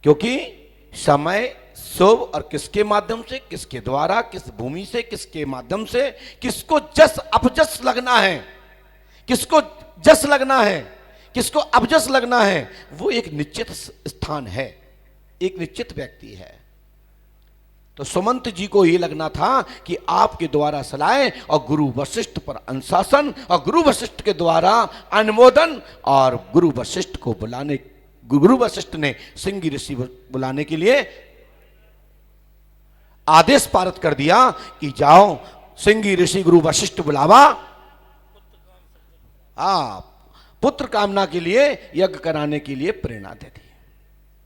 क्योंकि समय शुभ और किसके माध्यम से, किसके द्वारा, किस भूमि से, किसके माध्यम से, किसको जस अपजस लगना है, किसको जस लगना है, किसको अपजस लगना है, वो एक निश्चित स्थान है, एक निश्चित व्यक्ति है। तो सुमंत जी को यह लगना था कि आपके द्वारा सलाह और गुरु वशिष्ठ पर अनुशासन और गुरु वशिष्ठ के द्वारा अनुमोदन और गुरु वशिष्ठ को बुलाने, गुरु वशिष्ठ ने सिंह ऋषि बुलाने के लिए आदेश पारित कर दिया कि जाओ सिंह ऋषि गुरु वशिष्ठ बुलावा, पुत्र कामना के लिए यज्ञ कराने के लिए प्रेरणा दे दी।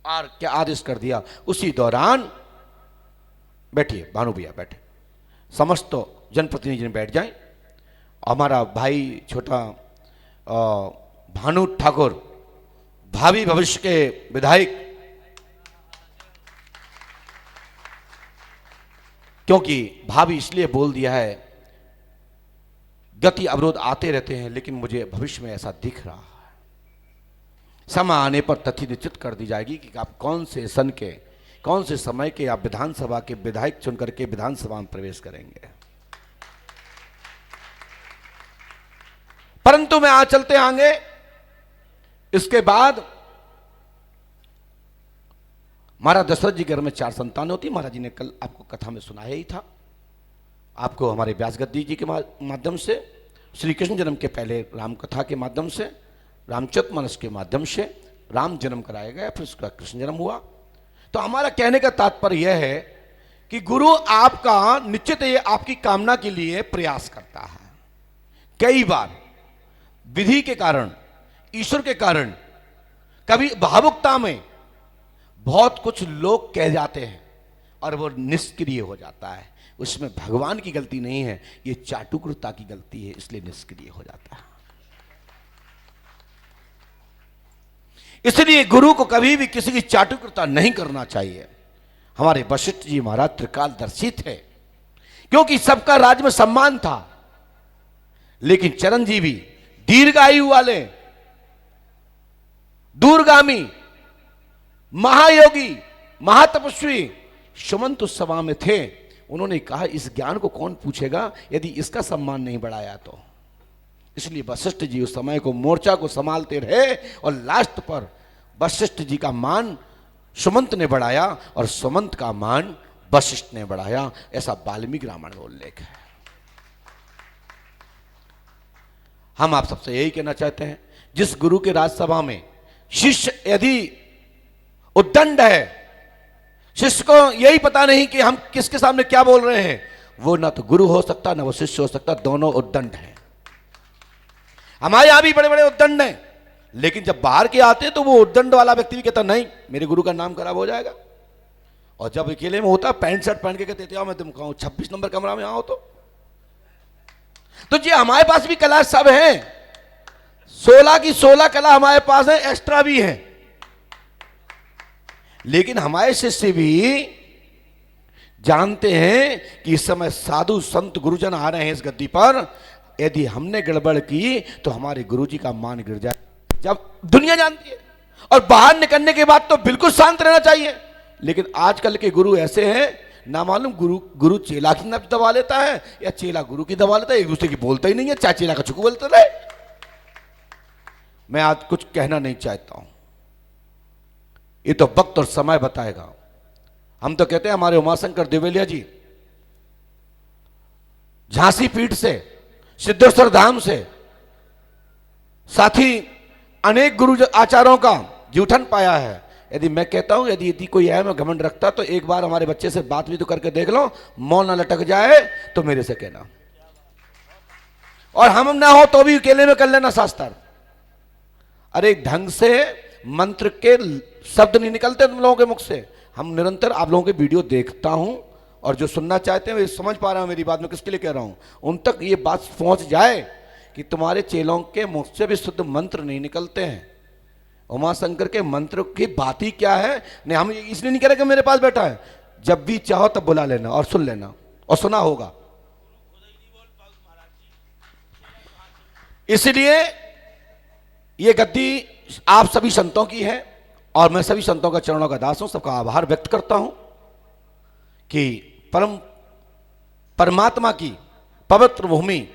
और क्या आदेश कर दिया, उसी दौरान बैठिए भानु भैया बैठे, समस्त जनप्रतिनिधि बैठ जाएं। हमारा भाई छोटा भानु ठाकुर भावी भविष्य के विधायक, क्योंकि भावी इसलिए बोल दिया है, गति अवरोध आते रहते हैं, लेकिन मुझे भविष्य में ऐसा दिख रहा है, समय आने पर तिथि निश्चित कर दी जाएगी कि आप कौन से सन के, कौन से समय के आप विधानसभा के विधायक चुन करके विधानसभा में प्रवेश करेंगे। परंतु मैं आज चलते आगे, इसके बाद महाराज दशरथ जी के घर में 4 संतान होती। महाराज जी ने कल आपको कथा में सुनाया ही था, आपको हमारे व्यास गद्दी जी के माध्यम से, श्री कृष्ण जन्म के पहले राम कथा के माध्यम से, रामचरितमानस के माध्यम से राम जन्म कराया गया, फिर उसका कृष्ण जन्म हुआ। तो हमारा कहने का तात्पर्य यह है कि गुरु आपका निश्चित ये आपकी कामना के लिए प्रयास करता है। कई बार विधि के कारण, ईश्वर के कारण, कभी भावुकता में बहुत कुछ लोग कह जाते हैं और वो निष्क्रिय हो जाता है। उसमें भगवान की गलती नहीं है, ये चाटुकरता की गलती है, इसलिए निष्क्रिय हो जाता है। इसलिए गुरु को कभी भी किसी की चाटुकरता नहीं करना चाहिए। हमारे वशिष्ठ जी महाराज त्रिकालदर्शी थे, क्योंकि सबका राज्य में सम्मान था, लेकिन चिरंजीवी, दीर्घायु वाले, दूरगामी, महायोगी, महातपस्वी सुमंत उस सभा में थे। उन्होंने कहा इस ज्ञान को कौन पूछेगा यदि इसका सम्मान नहीं बढ़ाया तो। इसलिए वशिष्ठ जी उस समय को, मोर्चा को संभालते रहे और लास्ट पर वशिष्ठ जी का मान सुमंत ने बढ़ाया और सुमंत का मान वशिष्ठ ने बढ़ाया। ऐसा वाल्मीकि रामायण में उल्लेख है। हम आप सबसे यही कहना चाहते हैं, जिस गुरु के राजसभा में शिष्य यदि उद्दंड है, शिष्य को यही पता नहीं कि हम किसके सामने क्या बोल रहे हैं, वो ना तो गुरु हो सकता ना वो शिष्य हो सकता, दोनों उद्दंड हैं। हमारे यहां भी बड़े बड़े उद्दंड हैं, लेकिन जब बाहर के आते हैं तो वो उद्दंड वाला व्यक्ति भी कहता नहीं मेरे गुरु का नाम खराब हो जाएगा। और जब अकेले में होता पैंट शर्ट पहन के कहते थे मैं तुम कहूं 26 नंबर कमरा में आओ तो जी हमारे पास भी कला सब है, 16 की 16 कला हमारे पास है, एक्स्ट्रा भी है। लेकिन हमारे शिष्य भी जानते हैं कि इस समय साधु संत गुरुजन आ रहे हैं इस गद्दी पर, यदि हमने गड़बड़ की तो हमारे गुरुजी का मान गिर जाए। जब दुनिया जानती है, और बाहर निकलने के बाद तो बिल्कुल शांत रहना चाहिए। लेकिन आजकल के गुरु ऐसे हैं, ना मालूम गुरु चेला की नब्ज दबा लेता है या चेला गुरु की दबा लेता है, एक दूसरे की बोलता ही नहीं है, चाहे चेला का चुकू बोलते रहे। मैं आज कुछ कहना नहीं चाहता हूं, ये तो वक्त और समय बताएगा। हम तो कहते हैं हमारे उमाशंकर देवेलिया जी झांसी पीठ से, सिद्धेश्वर धाम से, साथी अनेक गुरु आचार्यों का जूठन पाया है। यदि मैं कहता हूं यदि कोई है मैं घमंड रखता तो एक बार हमारे बच्चे से बात भी तो करके देख लो, मौन ना लटक जाए तो मेरे से कहना, और हम ना हो तो भी अकेले में कर लेना शास्त्र। अरे ढंग से मंत्र के शब्द नहीं निकलते तुम लोगों के मुख से। हम निरंतर आप लोगों के वीडियो देखता हूं, और जो सुनना चाहते हैं वे समझ पा रहे हैं मेरी बात में किसके लिए कह रहा हूं, उन तक ये बात पहुंच जाए कि तुम्हारे चेलों के मुख से भी शुद्ध मंत्र नहीं निकलते हैं। उमाशंकर के मंत्र की बात ही क्या है। नहीं, हम इसलिए नहीं कह रहे कि मेरे पास बैठा है, जब भी चाहो तब बुला लेना और सुन लेना, और सुना होगा। इसलिए ये गद्दी आप सभी संतों की है, और मैं सभी संतों का चरणों का दास हूं, सबका आभार व्यक्त करता हूं कि परमात्मा की पवित्र भूमि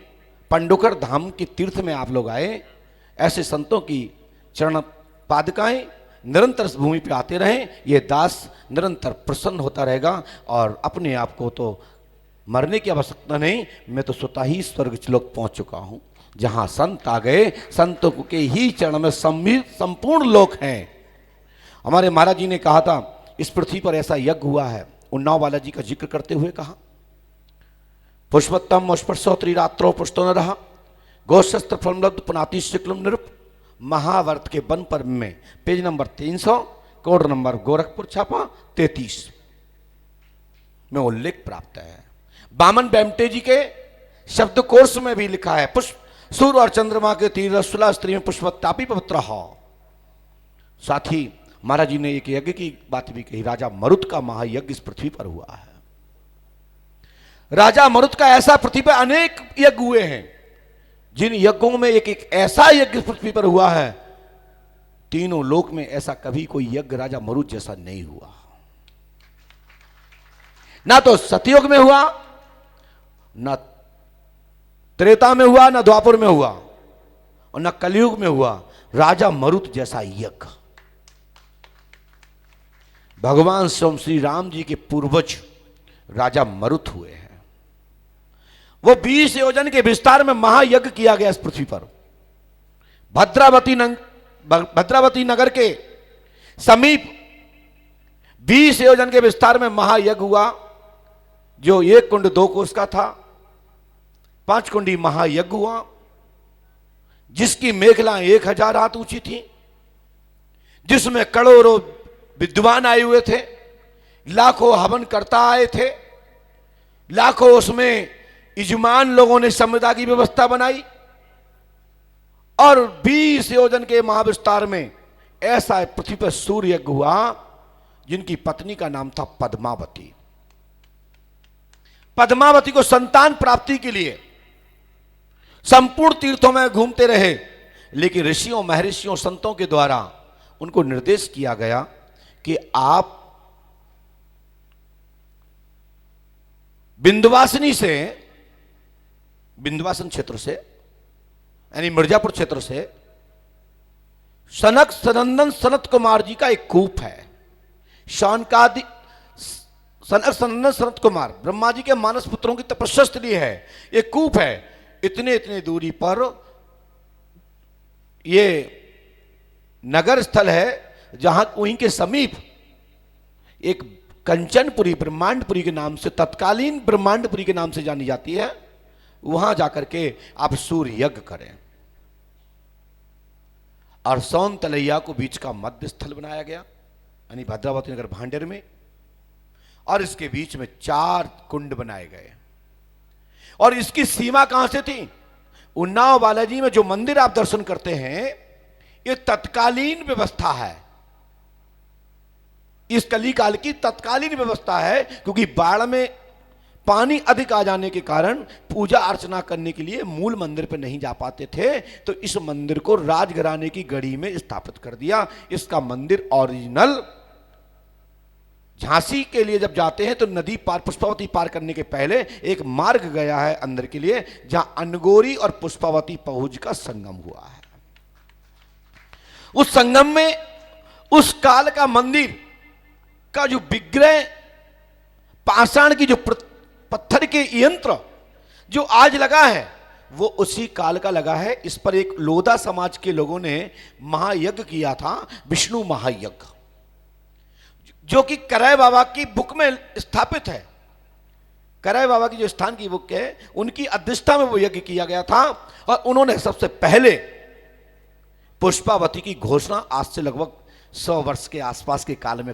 पंडोकर धाम के तीर्थ में आप लोग आए। ऐसे संतों की चरण पादुकाएं निरंतर इस भूमि पे आते रहें, ये दास निरंतर प्रसन्न होता रहेगा। और अपने आप को तो मरने की आवश्यकता नहीं, मैं तो स्वतः ही स्वर्ग लोक पहुंच चुका हूं। जहां संत आ गए, संतों के ही चरण में संपूर्ण लोक हैं। हमारे महाराज जी ने कहा था, इस पृथ्वी पर ऐसा यज्ञ हुआ है, उन्नाव बालाजी का जिक्र करते हुए कहा, पुष्पोत्तम स्पर्शोत्री रात्रो पुष्टो न रहा, गोशस्त्र फलमलब्ध पुनाति शुक्लम निरुप। महाभारत के वन पर्व में page number 300, code number Gorakhpur छापा 33 में उल्लेख प्राप्त है। बामन बेमटे जी के शब्दकोश में भी लिखा है, पुष्प सूर्य और चंद्रमा के तीर रसुला स्त्री में पुष्पतापी पवित्र हो। साथ ही महाराज जी ने एक यज्ञ की बात भी कही, राजा मरुत का महायज्ञ इस पृथ्वी पर हुआ है। राजा मरुत का ऐसा पृथ्वी पर अनेक यज्ञ हुए हैं, जिन यज्ञों में एक एक ऐसा यज्ञ पृथ्वी पर हुआ है, तीनों लोक में ऐसा कभी कोई यज्ञ राजा मरुत जैसा नहीं हुआ। ना तो सतयुग में हुआ, ना त्रेता में हुआ, ना द्वापर में हुआ, और ना कलयुग में हुआ। राजा मरुत जैसा यज्ञ भगवान स्वयं श्री राम जी के पूर्वज राजा मरुत हुए हैं। वो 20 योजन के विस्तार में महायज्ञ किया गया इस पृथ्वी पर। भद्रावती नगर के समीप 20 योजन के विस्तार में महायज्ञ हुआ, जो 1 कुंड 2 कोस का था। 5 कुंडी महायज्ञ हुआ, जिसकी मेखलाएं 1000 हाथ ऊंची थी, जिसमें करोड़ों विद्वान आए हुए थे, लाखों हवन करता आए थे, लाखों उसमें यजमान लोगों ने संविदा की व्यवस्था बनाई। और 20 योजन के महाविस्तार में ऐसा पृथ्वी पर सूर्य यज्ञ हुआ, जिनकी पत्नी का नाम था पद्मावती। पद्मावती को संतान प्राप्ति के लिए संपूर्ण तीर्थों में घूमते रहे, लेकिन ऋषियों महर्षियों संतों के द्वारा उनको निर्देश किया गया कि आप विंध्यवासन क्षेत्र से यानी मिर्जापुर क्षेत्र से सनक सनंदन सनत कुमार जी का एक कूप है। शौनकादि सनक सनंदन सनत कुमार ब्रह्मा जी के मानस पुत्रों की तपस्या स्थली है, एक कूप है। इतने इतने दूरी पर ये नगर स्थल है, जहां वहीं के समीप एक कंचनपुरी ब्रह्मांडपुरी के नाम से, तत्कालीन ब्रह्मांडपुरी के नाम से जानी जाती है, वहां जाकर के आप सूर्य यज्ञ करें। और सोन तलैया को बीच का मध्य स्थल बनाया गया, यानी भद्रावती नगर भांडेर में, और इसके बीच में 4 कुंड बनाए गए। और इसकी सीमा कहां से थी? उन्नाव बालाजी में जो मंदिर आप दर्शन करते हैं, ये तत्कालीन व्यवस्था है, इस कलिकाल की तत्कालीन व्यवस्था है। क्योंकि बाढ़ में पानी अधिक आ जाने के कारण पूजा अर्चना करने के लिए मूल मंदिर पर नहीं जा पाते थे, तो इस मंदिर को राजघराने की गढ़ी में स्थापित कर दिया। इसका मंदिर ओरिजिनल झांसी के लिए जब जाते हैं तो नदी पार, पुष्पावती पार करने के पहले एक मार्ग गया है अंदर के लिए, जहां अनगोरी और पुष्पावती पहुंच का संगम हुआ है। उस संगम में उस काल का मंदिर का जो विग्रह, पाषाण की जो पत्थर के यंत्र जो आज लगा है, वो उसी काल का लगा है। इस पर एक लोधा समाज के लोगों ने महायज्ञ किया था, विष्णु महायज्ञ, जो कि कराय बाबा की बुक में स्थापित है। कराय बाबा की जो स्थान की बुक है, उनकी अध्यक्षता में वो यज्ञ किया गया था। और उन्होंने सबसे पहले पुष्पावती की घोषणा आज से लगभग 100 वर्ष के आसपास के काल में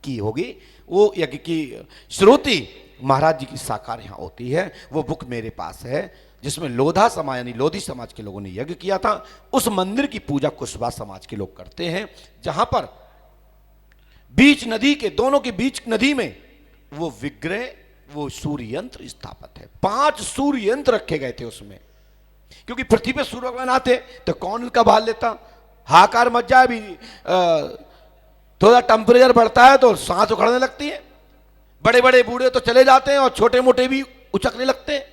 की होगी। वो यज्ञ की श्रुति महाराज जी की साकार यहां होती है। वो बुक मेरे पास है, जिसमें लोधा समाज यानी लोधी समाज के लोगों ने यज्ञ किया था। उस मंदिर की पूजा कुशवाहा समाज के लोग करते हैं, जहां पर बीच नदी के, दोनों के बीच नदी में वो विग्रह, वो सूर्य यंत्र स्थापित है। 5 सूर्य यंत्र रखे गए थे उसमें, क्योंकि पृथ्वी पे सूर्य भगवान आते तो कौन उनका भाल लेता, हाकार मच जाए भी थोड़ा टेम्परेचर बढ़ता है तो सांस उखड़ने लगती है, बड़े बड़े बूढ़े तो चले जाते हैं और छोटे मोटे भी उचकने लगते हैं,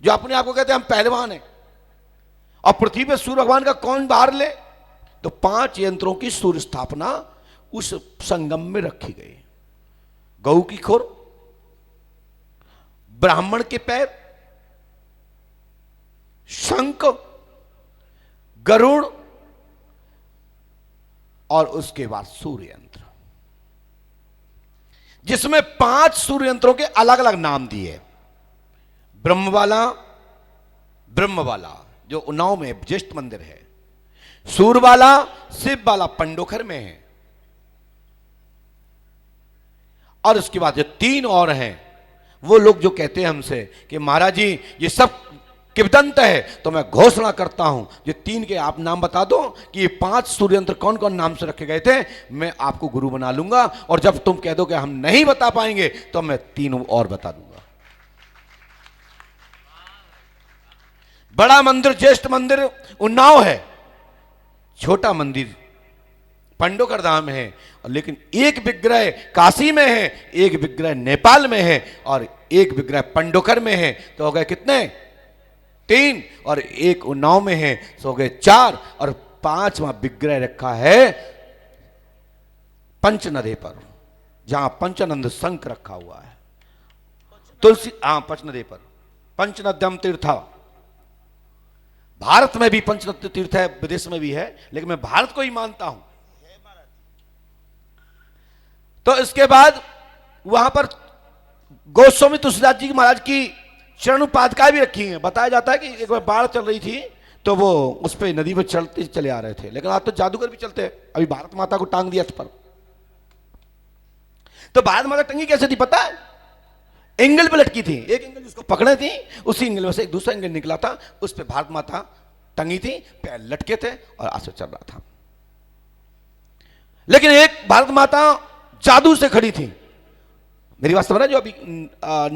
जो अपने आप को कहते हैं हम पहलवान हैं। और पृथ्वी पे सूर्य भगवान का कौन बाहर ले? तो 5 यंत्रों की सूर्य स्थापना उस संगम में रखी गई। गऊ की खुर, ब्राह्मण के पैर, शंख, गरुड़ और उसके बाद सूर्य यंत्र, जिसमें 5 सूर्य यंत्रों के अलग अलग नाम दिए। ब्रह्मवाला जो उन्नाव में ज्येष्ठ मंदिर है, सूरवाला शिव वाला पंडोखर में है, और उसके बाद जो 3 और हैं, वो लोग जो कहते हैं हमसे कि महाराज जी ये सब किंवदंत है, तो मैं घोषणा करता हूं ये 3 के आप नाम बता दो कि ये 5 सूर्ययंत्र कौन कौन नाम से रखे गए थे, मैं आपको गुरु बना लूंगा। और जब तुम कह दो कि हम नहीं बता पाएंगे तो मैं 3 और बता दूंगा। बड़ा मंदिर ज्येष्ठ मंदिर उन्नाव है, छोटा मंदिर पंडोकर धाम है, लेकिन एक विग्रह काशी में है, एक विग्रह नेपाल में है और एक विग्रह पंडोकर में है। तो हो गए कितने? 3, और एक उन्नाव में है, तो हो गए 4, और 5वां विग्रह रखा है पंचनदे पर, जहां पंचानंद शंख रखा हुआ है। तुलसी पंचनदे पर, पंचनद्यम तीर्थ। भारत में भी पंचनद तीर्थ है, विदेश में भी है, लेकिन मैं भारत को ही मानता हूं। तो इसके बाद वहां पर गोस्वामी तुलसीदास जी महाराज की चरण पादुकाएं भी रखी हैं। बताया जाता है कि एक बार बाढ़ चल रही थी तो वो उस पे नदी पर चलते चले आ रहे थे, लेकिन आज तो जादूगर भी चलते हैं। अभी भारत माता को टांग दिया इस पर। तो भारत माता टंगी कैसे थी पता है? एंगल पे लटकी थी, एक एंगल जिसको पकड़े थी उसी एंगल में से एक दूसरा एंगल निकला था, उस पे भारत माता टंगी थी, पैर लटके थे और आंसू चल रहा था। लेकिन एक भारत माता जादू से खड़ी थी। मेरी बात समझ रहे? जो अभी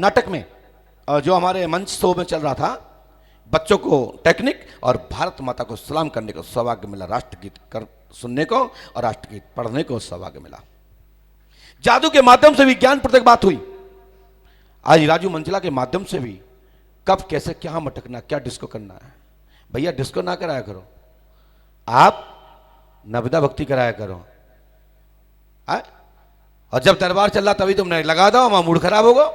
नाटक में जो हमारे मंच शो में चल रहा था, बच्चों को टेक्निक और भारत माता को सलाम करने को सौभाग्य मिला, राष्ट्रगीत कर सुनने को और राष्ट्रगीत पढ़ने को सौभाग्य मिला। जादू के माध्यम से विज्ञान प्रत्येक बात हुई। आज राजू मंचला के माध्यम से भी कब कैसे क्या मटकना, क्या डिस्को करना है। भैया डिस्को ना कराया करो, आप नवदा भक्ति कराया करो। और जब दरबार चल रहा तभी तुमने लगा दो, वहां मूड खराब होगा।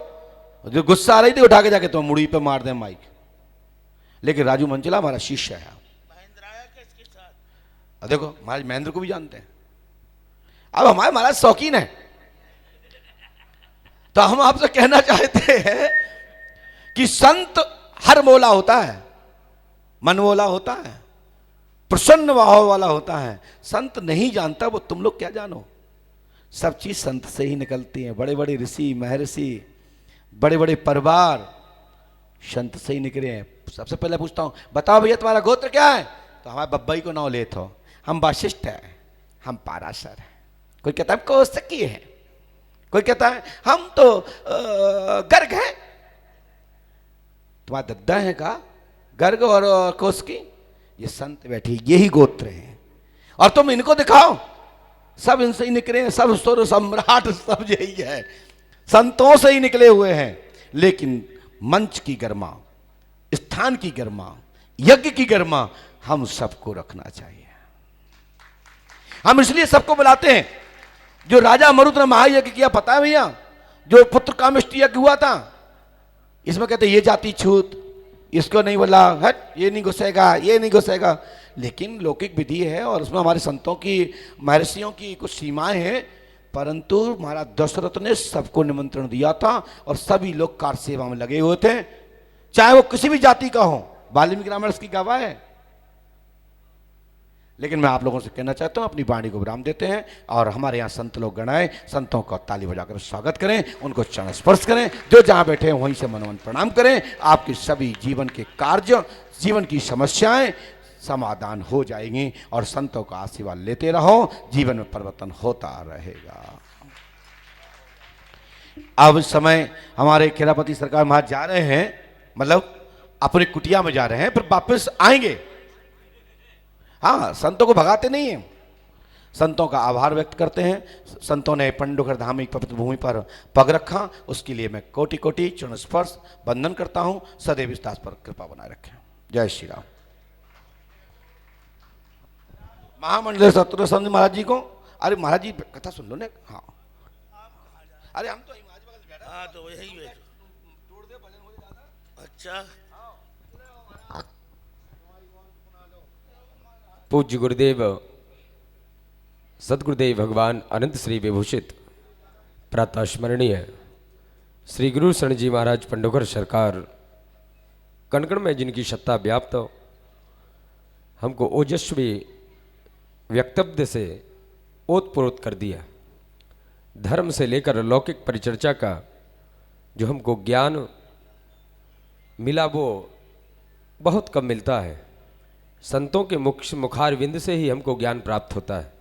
जो गुस्सा आ रही थी उठा के जाके तुम मुड़ी पे मार दे माइक। लेकिन राजू मंचला हमारा शिष्य है। देखो महाराज महेंद्र को भी जानते हैं। अब हमारे महाराज शौकीन है, तो हम आपसे कहना चाहते हैं कि संत हर मोला होता है, मन मोला होता है, प्रसन्न भाव वाला होता है। संत नहीं जानता वो तुम लोग क्या जानो। सब चीज संत से ही निकलती है। बड़े बड़े ऋषि महर्षि, बड़े बड़े परिवार संत से ही निकले हैं। सबसे पहले पूछता हूं, बताओ भैया तुम्हारा गोत्र क्या है? तो हमारे बब्बाई को नाम लेते हो। हम वशिष्ठ है, हम पाराशर है, कोई कहता है हम कौशिकी है, कोई कहता है हम तो गर्ग है। तुम्हारा दद्दा है का गर्ग और कौशिकी? ये संत बैठी, यही गोत्र है। और तुम इनको दिखाओ, सब इनसे ही निकले हैं, सब सुर सम्राट सब यही है, संतों से ही निकले हुए हैं। लेकिन मंच की गरिमा, स्थान की गरिमा, यज्ञ की गरिमा हम सबको रखना चाहिए। हम इसलिए सबको बुलाते हैं। जो राजा मरुत ने महायज्ञ किया पता है भैया? जो पुत्र कामेष्टि यज्ञ हुआ था, इसमें कहते ये जाति छूत, इसको नहीं बोला, हट ये नहीं घुसेगा, ये नहीं घुसेगा। लेकिन लौकिक विधि है और उसमें हमारे संतों की महर्षियों की कुछ सीमाएं हैं। परंतु महाराज दशरथ ने सबको निमंत्रण दिया था और सभी लोग कार सेवा में लगे हुए थे, चाहे वो किसी भी जाति का हो। वाल्मीकि रामायण की गवाह है। लेकिन मैं आप लोगों से कहना चाहता हूं, अपनी वाणी को विराम देते हैं और हमारे यहां संत लोग गणाएं, संतों का ताली बजाकर स्वागत करें, उनको चरण स्पर्श करें। जो जहां बैठे हैं वहीं से मनोमन प्रणाम करें। आपके सभी जीवन के कार्य, जीवन की समस्याएं समाधान हो जाएंगी और संतों का आशीर्वाद लेते रहो, जीवन में परिवर्तन होता रहेगा। अब इस समय हमारे खेरापति सरकार महाराज जा रहे हैं, मतलब अपनी कुटिया में जा रहे हैं, फिर वापस आएंगे। हाँ, संतों को भगाते नहीं है। संतों का आभार व्यक्त करते हैं। संतों ने पंडुखर धाम की पवित्र भूमि पर पग रखा, उसके लिए मैं कोटि कोटि चरण स्पर्श वंदन करता हूं। सदैव इस दास पर कृपा बनाए रखें। जय श्री राम। महामंडलेश्वर सतगुरु महाराज जी को, अरे महाराज जी कथा सुन लो ने। हाँ अरे हम तो हाँ तो यही है। अच्छा पूज्य गुरुदेव सदगुरुदेव भगवान अनंत श्री विभूषित प्रातः स्मरणीय श्री गुरु शरण जी महाराज पंडोकर सरकार कणकण में जिनकी सत्ता व्याप्त हमको ओजस्वी वक्तव्य से ओतप्रोत कर दिया। धर्म से लेकर लौकिक परिचर्चा का जो हमको ज्ञान मिला वो बहुत कम मिलता है। संतों के मुखारविंद से ही हमको ज्ञान प्राप्त होता है।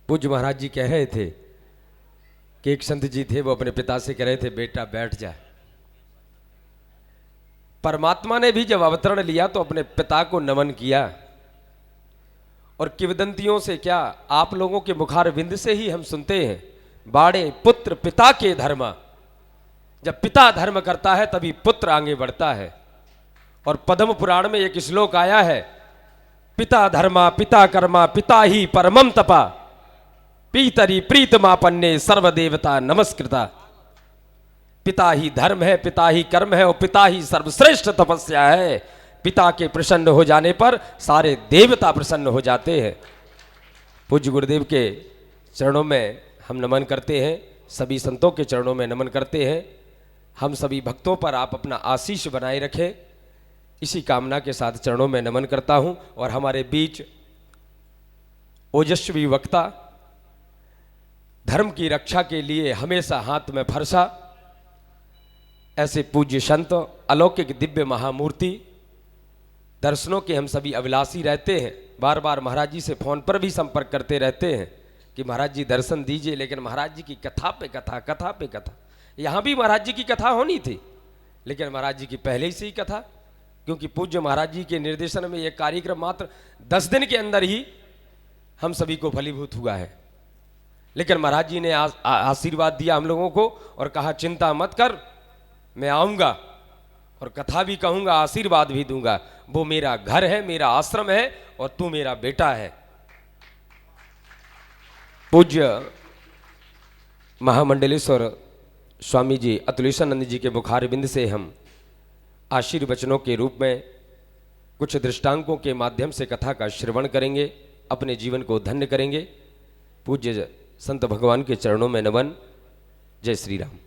पूज्य महाराज जी कह रहे थे कि एक संत जी थे, वो अपने पिता से कह रहे थे बेटा बैठ जा। परमात्मा ने भी जब अवतरण लिया तो अपने पिता को नमन किया, और किवदंतियों से क्या आप लोगों के मुखारविंद से ही हम सुनते हैं, बाड़े पुत्र पिता के धर्मा। जब पिता धर्म करता है तभी पुत्र आगे बढ़ता है। और पद्म पुराण में एक श्लोक आया है, पिता धर्मा पिता कर्मा पिता ही परमम तपा, पीतरी प्रीतमापन्ने सर्वदेवता नमस्कृता। पिता ही धर्म है, पिता ही कर्म है और पिता ही सर्वश्रेष्ठ तपस्या है। पिता के प्रसन्न हो जाने पर सारे देवता प्रसन्न हो जाते हैं। पूज्य गुरुदेव के चरणों में हम नमन करते हैं, सभी संतों के चरणों में नमन करते हैं। हम सभी भक्तों पर आप अपना आशीष बनाए रखें, इसी कामना के साथ चरणों में नमन करता हूं। और हमारे बीच ओजस्वी वक्ता, धर्म की रक्षा के लिए हमेशा हाथ में फरसा, ऐसे पूज्य संत, अलौकिक दिव्य महामूर्ति, दर्शनों के हम सभी अभिलाषी रहते हैं। बार बार महाराज जी से फोन पर भी संपर्क करते रहते हैं कि महाराज जी दर्शन दीजिए, लेकिन महाराज जी की कथा पे कथा, कथा पे कथा। यहाँ भी महाराज जी की कथा होनी थी, लेकिन महाराज जी की पहले ही से ही कथा, क्योंकि पूज्य महाराज जी के निर्देशन में यह कार्यक्रम मात्र 10 दिन के अंदर ही हम सभी को फलीभूत हुआ है। लेकिन महाराज जी ने आशीर्वाद दिया हम लोगों को और कहा चिंता मत कर, मैं आऊँगा और कथा भी कहूँगा, आशीर्वाद भी दूंगा। वो मेरा घर है, मेरा आश्रम है और तू मेरा बेटा है। पूज्य महामंडलेश्वर स्वामी जी अतुलेशानंद जी के मुखारबिंद से हम आशीर्वचनों के रूप में कुछ दृष्टांकों के माध्यम से कथा का श्रवण करेंगे, अपने जीवन को धन्य करेंगे। पूज्य संत भगवान के चरणों में नमन। जय श्री राम।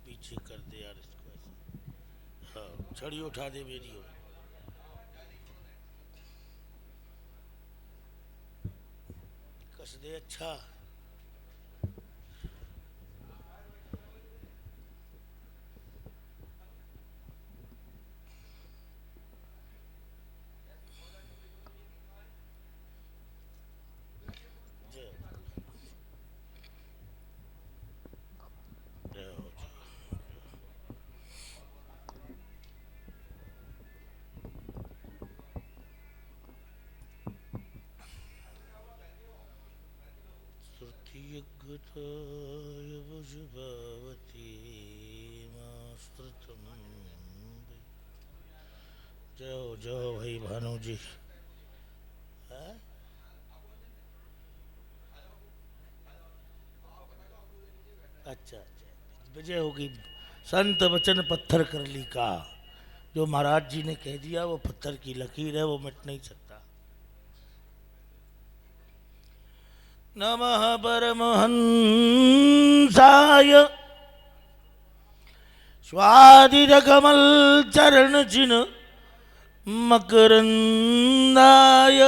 पीछे कर दे यार इसको ऐसे। हाँ छड़ी उठा दे मेरी ओर। कस दे अच्छा। जाओ जाओ भाई भानु जी। अच्छा अच्छा विजय होगी। संत वचन पत्थर कर ली का, जो महाराज जी ने कह दिया वो पत्थर की लकीर है, वो मिट नहीं सकता। नमः परमहंसाय स्वादित कमल चरण चिन्ह मकरंदाय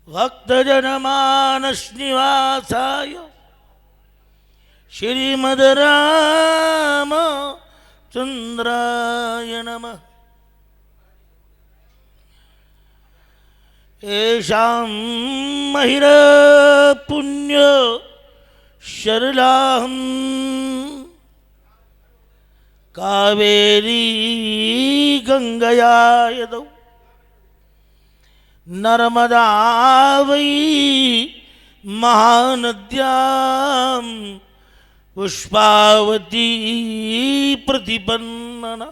भक्तजन मानस निवासाय श्रीमद राम चंद्राय नमः। येषां महिर पुण्य शरलाहं कावेरी गंगया यदौ नर्मदा वै महानद्यां पुष्पावती प्रतिपन्नना।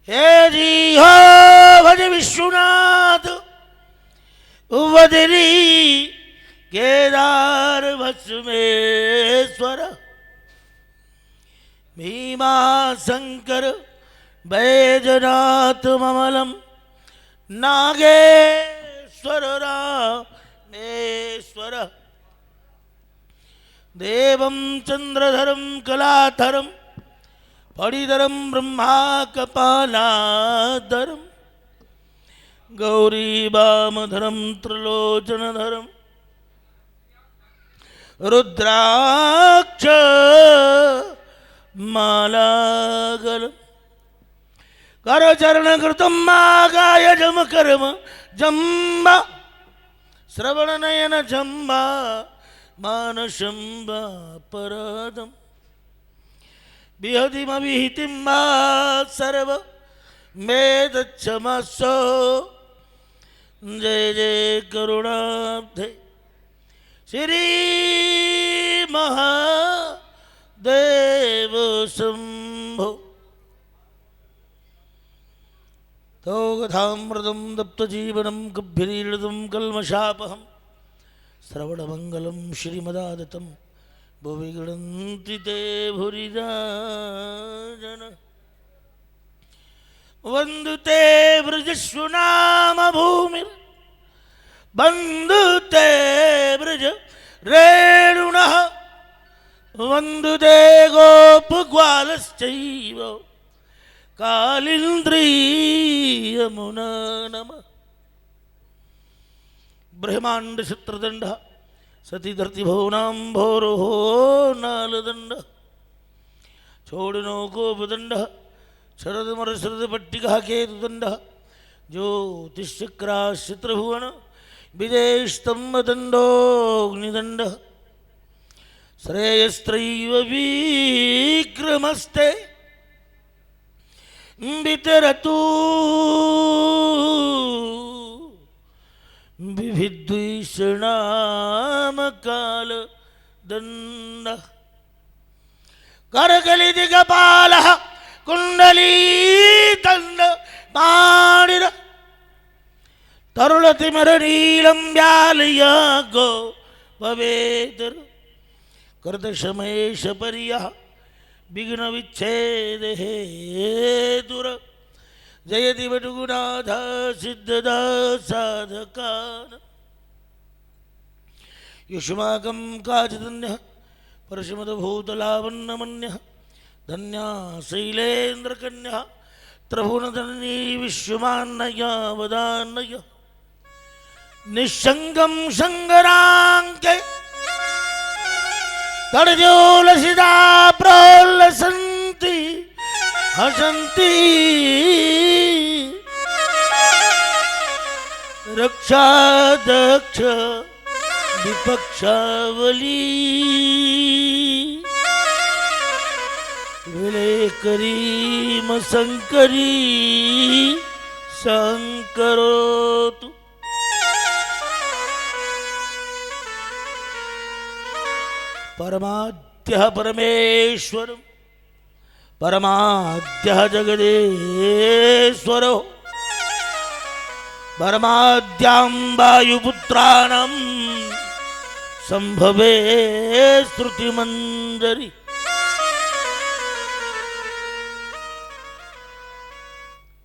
हे जी हो भज विश्वनाथ वदरी केदार भस्मेश्वर भीमा शंकर बैजनाथ ममलम नागेश्वर रामेश्वर देवं चंद्रधरं कलाधरं फणिधरं ब्रह्माकपालाधरं गौरी वामधरं त्रिलोचनधरं रुद्राक्ष मालागलम् करचरण कृतं मागाय जम कर्म जम्बा श्रवण नयन जम्बा मानसं परदम विहतिम विहितिं वा सर्व मेदच्छमसो। जय जय करुणाब्धे श्री महादेव शंभो। तो कथामृतं दप्तजीवनं गभीरं कल्मषापहं श्रवणमङ्गलं श्रीमदादतं भुवि गृह्णन्ति ते भुरिदा जन। वन्दते ब्रजस्वनाम भूमिर् वन्दते ब्रज रेणुनः वन्दते गोपग्वालश्चैव कालिंद्री यमुना नमः। ब्रह्मांड चित्रदंड सती धरती भुवनां भोरोहो नालदंड छोड़नो गोपदंड शरद मर शरद पट्टिका केतुदंड ज्योतिषक्राश्चित्रभुवन विजयस्तंभ दंडोग्निदंड श्रेयस्त्रैव विक्रमस्ते वितरतु विभिद्विषणाम काल दंड करकली दिगपालः कुंडली दंड पाणिर तरुणतिमरनीलं व्यालयागो भवेदर कर्दशमेश पर्यः विघ्न विच्छेद हेतुर जयति वटुगुनाथ सिद्धदा साधकान युष्माकं काचिदन्यः परशुमदभूतलावन्नमन्यः धन्या शैलेन्द्रकन्यः त्रिभुवनधरणी विश्वमान्नया वदान्नय निःसङ्गं शङ्कराङ्के तर्जोलसिता प्रोल्लसन्ति हसन्ति रक्षादक्ष विपक्षावली विलेकरी मशंकरी शंकरोतु। परमाद्यः परमेश्वरं परमाद्यः जगदेश्वरो परमाद्यां वायुपुत्राणां संभवे श्रुतिमंजरी।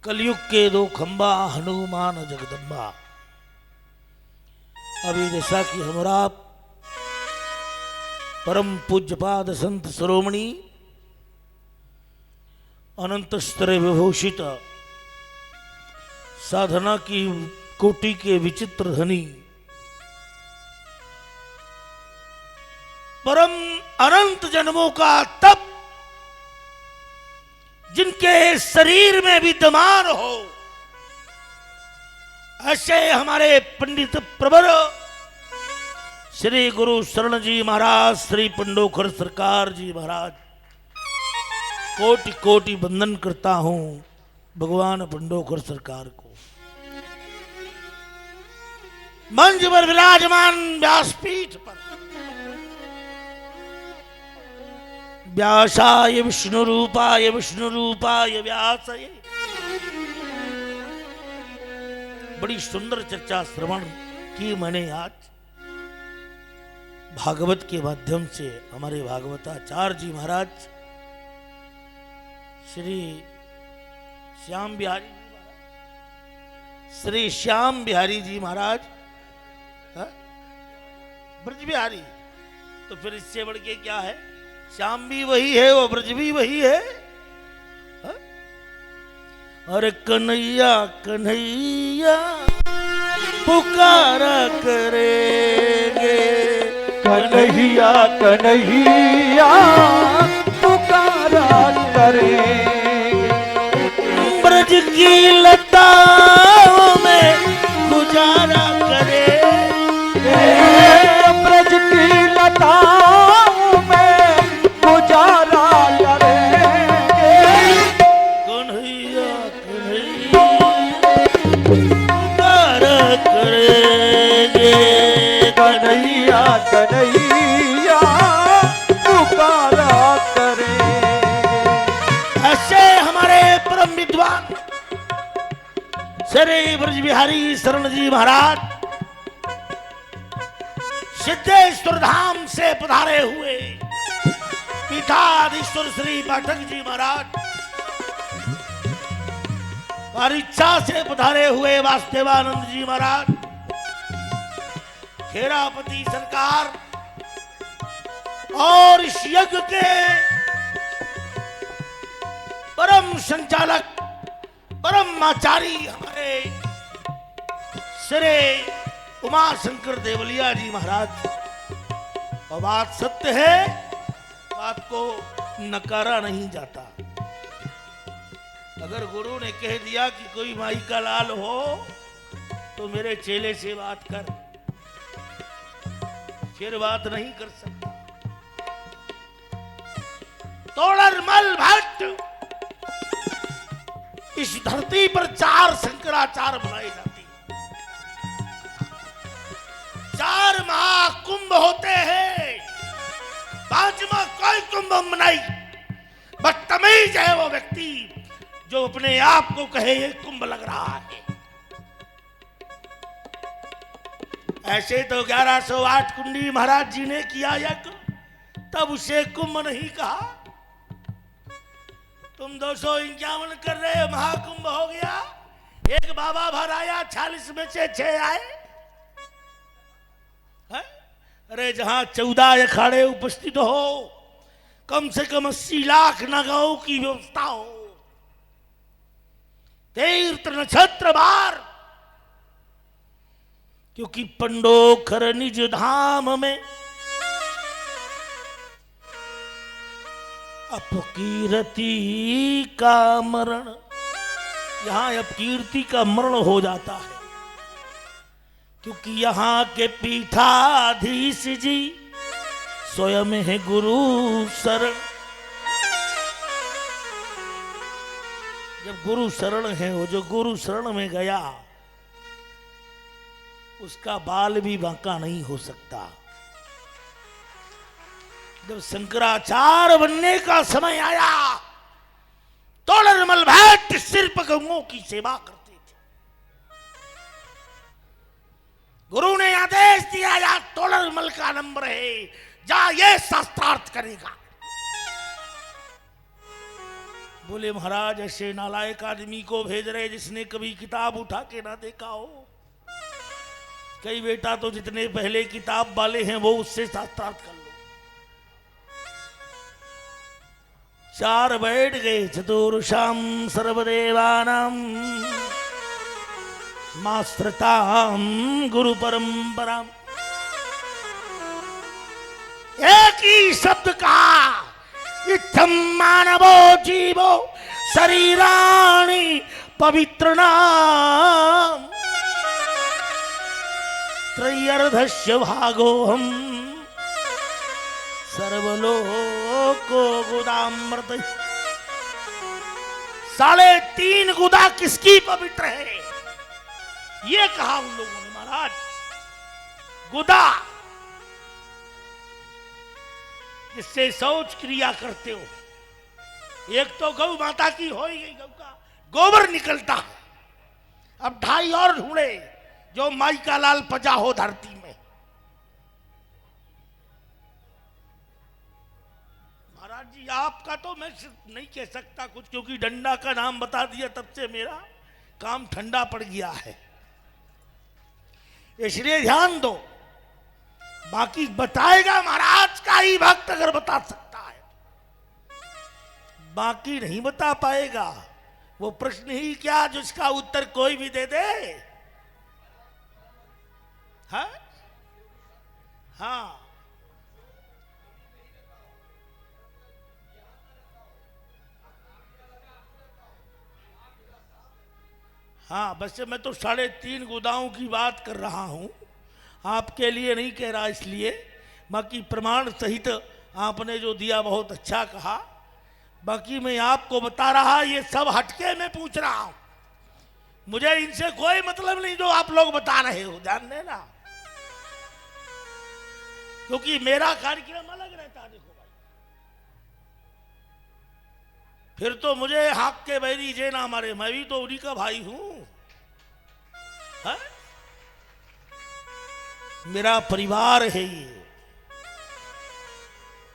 कलयुग के दो खंबा हनुमान जगदम्बा। अभी जैसा कि हमरा परम पूज्यपाद संत शिरोमणि अनंत स्तर विभूषित साधना की कोटि के विचित्र धनी परम अनंत जन्मों का तप जिनके शरीर में विद्यमान हो, ऐसे हमारे पंडित प्रवर श्री गुरु शरण जी महाराज, श्री पंडोखर सरकार जी महाराज, कोटि कोटि वंदन करता हूं भगवान पंडोखर सरकार को। मंच पर विराजमान व्यासपीठ पर व्यासाय विष्णु रूपाय व्यासाय, बड़ी सुंदर चर्चा श्रवण की मैंने आज भागवत के माध्यम से। हमारे भागवताचार्य जी महाराज श्री श्याम बिहारी जी महाराज, ब्रज बिहारी, तो फिर इससे बढ़ के क्या है? श्याम भी वही है, वो ब्रज भी वही है। अरे कन्हैया कन्हैया पुकारा करेंगे, कन्हैया कन्हैया पुकारा करेंगे, ब्रज की लताओं में गुजारा करेंगे, ब्रज की लताओं में गुजारा करेंगे, कन्हैया कन्हैया पुकारा करेंगे, कन्हैया कन्हैया पुकारा करेंगे। ऐसे हमारे परम विद्वान श्री ब्रज बिहारी शरण जी महाराज सिद्धेश्वर धाम से पधारे हुए पीठाधीश्वर श्री पाठक जी महाराज, परीक्षा से पधारे हुए वासुदेवानंद जी महाराज, खेरापति सरकार और इस यज्ञ के परम संचालक परम आचार्य हमारे श्री उमा शंकर देवलिया जी महाराज। और बात सत्य है, बात को नकारा नहीं जाता। अगर गुरु ने कह दिया कि कोई माई का लाल हो तो मेरे चेले से बात कर, फिर बात नहीं कर सकता। तोड़रमल भट्ट, इस धरती पर 4 शंकराचार्य बनाए जाते हैं, 4 महाकुंभ होते हैं, 5वां कोई कुंभ मनाई। बदतमीज है वो व्यक्ति जो अपने आप को कहे ये कुंभ लग रहा है। ऐसे तो 1108 कुंडी महाराज जी ने किया यज्ञ, तब उसे कुंभ नहीं कहा। तुम 251 कर रहे हो, महाकुंभ हो गया। एक बाबा भर आया, 46 में से 6 आए है? अरे जहां 14 अखाड़े उपस्थित हो, कम से कम 80 लाख नागाओं की व्यवस्था हो, तीर्थ नक्षत्र बार, क्योंकि पंडोखर निज धाम में अपकीर्ति का मरण, यहां अपकीर्ति का मरण हो जाता है, क्योंकि यहां के पीठाधीश जी स्वयं है गुरु शरण। जब गुरु शरण है, वो जो गुरु शरण में गया उसका बाल भी बांका नहीं हो सकता। जब शंकराचार्य बनने का समय आया, तोड़रमल भट्ट सिर्फ गंगों की सेवा करते थे। गुरु ने आदेश दिया, या तोड़रमल का नंबर है, जा ये शास्त्रार्थ करेगा। बोले महाराज ऐसे नालायक आदमी को भेज रहे जिसने कभी किताब उठा के ना देखा हो। कई बेटा तो जितने पहले किताब वाले हैं वो उससे शास्त्रार्थ कर लो। चार बैठ गए चतुर्षाम सर्वदेवानाम मास्त्रताम गुरु परंपराम। एक ही शब्द कहा, इत्थम मानवो जीवो शरीराणि पवित्र नाम त्रयर्धस्य भागोहम सर्वलोको गुदामृत। 3.5 गुदा किसकी पवित्र है, ये कहा उन लोगों ने महाराज। गुदा जिससे शौच क्रिया करते हो, एक तो गौ माता की हो ही गई, गौ का गोबर निकलता है। अब 2.5 और ढूंढे जो माई का लाल पजा हो धरती में। महाराज जी आपका तो मैं नहीं कह सकता कुछ, क्योंकि डंडा का नाम बता दिया तब से मेरा काम ठंडा पड़ गया है, इसलिए ध्यान दो। बाकी बताएगा महाराज का ही भक्त अगर बता सकता है, बाकी नहीं बता पाएगा। वो प्रश्न ही क्या जिसका उत्तर कोई भी दे दे। हाँ हाँ, हाँ वैसे मैं तो 3.5 गुदाओं की बात कर रहा हूं, आपके लिए नहीं कह रहा इसलिए। बाकी प्रमाण सहित आपने जो दिया बहुत अच्छा कहा। बाकी मैं आपको बता रहा, ये सब हटके मैं पूछ रहा हूं, मुझे इनसे कोई मतलब नहीं जो आप लोग बता रहे हो, ध्यान देना, क्योंकि मेरा कार्यक्रम अलग रहता। देखो भाई, फिर तो मुझे हाक के बैरी जे ना मारे, मैं भी तो उन्हीं का भाई हूं। है? मेरा परिवार है ये।